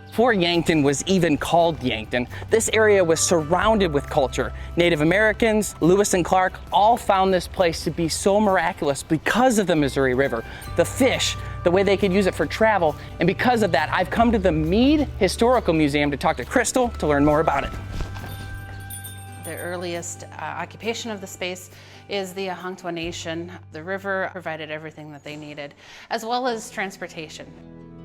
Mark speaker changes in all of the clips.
Speaker 1: Before Yankton was even called Yankton, this area was surrounded with culture. Native Americans, Lewis and Clark, all found this place to be so miraculous because of the Missouri River, the fish, the way they could use it for travel, and because of that, I've come to the Meade Historical Museum to talk to Crystal to learn more about it.
Speaker 2: The earliest occupation of the space is the Yankton Nation. The river provided everything that they needed, as well as transportation.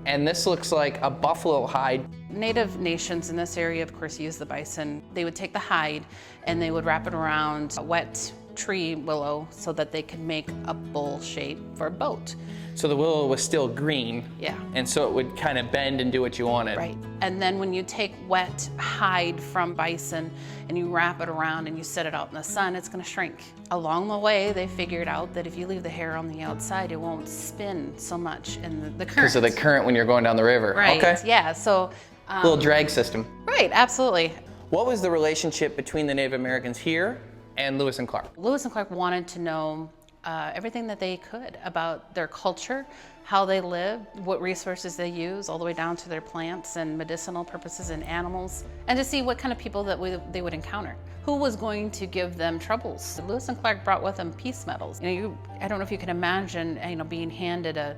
Speaker 1: And this looks like a buffalo hide.
Speaker 2: Native nations in this area, of course, use the bison. They would take the hide and they would wrap it around a wet tree willow so that they could make a bowl shape for a boat.
Speaker 1: So the willow was still green.
Speaker 2: Yeah.
Speaker 1: And so it would kind of bend and do what you wanted.
Speaker 2: Right. And then when you take wet hide from bison and you wrap it around and you set it out in the sun, it's going to shrink. Along the way, they figured out that if you leave the hair on the outside, it won't spin so much in the current.
Speaker 1: Because of the current when you're going down the river.
Speaker 2: Right.
Speaker 1: Okay.
Speaker 2: Yeah. So.
Speaker 1: Little drag system.
Speaker 2: Right. Absolutely.
Speaker 1: What was the relationship between the Native Americans here and Lewis and Clark?
Speaker 2: Lewis and Clark wanted to know everything that they could about their culture, how they live, what resources they use, all the way down to their plants and medicinal purposes and animals, and to see what kind of people that they would encounter. Who was going to give them troubles? Lewis and Clark brought with them peace medals. I don't know if you can imagine, being handed a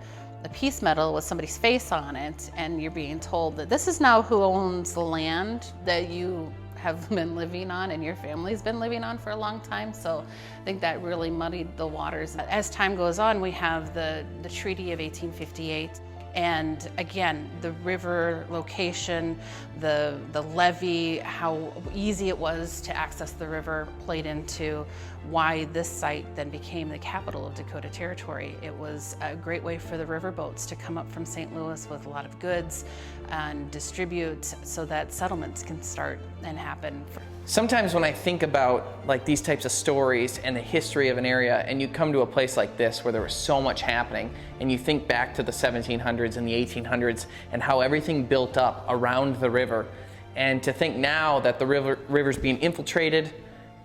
Speaker 2: peace medal with somebody's face on it, and you're being told that this is now who owns the land that you have been living on and your family's been living on for a long time. So I think that really muddied the waters. As time goes on, we have the Treaty of 1858. And again, the river location, the levee, how easy it was to access the river played into why this site then became the capital of Dakota Territory. It was a great way for the river boats to come up from St. Louis with a lot of goods and distribute so that settlements can start and happen.
Speaker 1: Sometimes when I think about like these types of stories and the history of an area, and you come to a place like this where there was so much happening, and you think back to the 1700s and the 1800s and how everything built up around the river, and to think now that the river's being infiltrated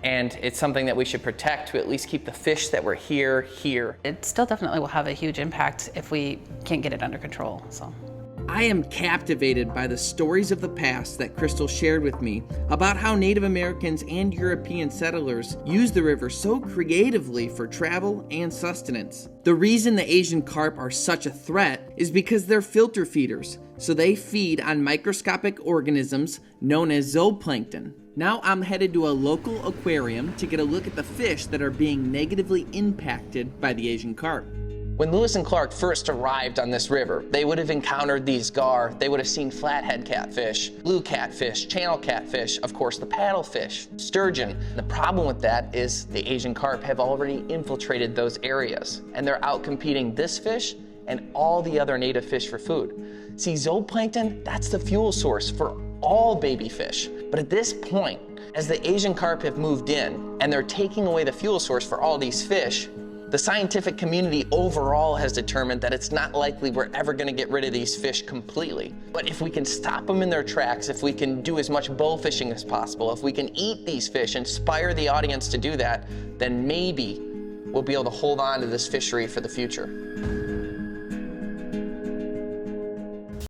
Speaker 1: and it's something that we should protect to at least keep the fish that were here.
Speaker 2: It still definitely will have a huge impact if we can't get it under control. So.
Speaker 3: I am captivated by the stories of the past that Crystal shared with me about how Native Americans and European settlers used the river so creatively for travel and sustenance. The reason the Asian carp are such a threat is because they're filter feeders, so they feed on microscopic organisms known as zooplankton. Now I'm headed to a local aquarium to get a look at the fish that are being negatively impacted by the Asian carp.
Speaker 1: When Lewis and Clark first arrived on this river, they would have encountered these gar, they would have seen flathead catfish, blue catfish, channel catfish, of course the paddlefish, sturgeon. The problem with that is the Asian carp have already infiltrated those areas, and they're out competing this fish and all the other native fish for food. See, zooplankton, that's the fuel source for all baby fish. But at this point, as the Asian carp have moved in and they're taking away the fuel source for all these fish, the scientific community overall has determined that it's not likely we're ever going to get rid of these fish completely. But if we can stop them in their tracks, if we can do as much bow fishing as possible, if we can eat these fish, inspire the audience to do that, then maybe we'll be able to hold on to this fishery for the future.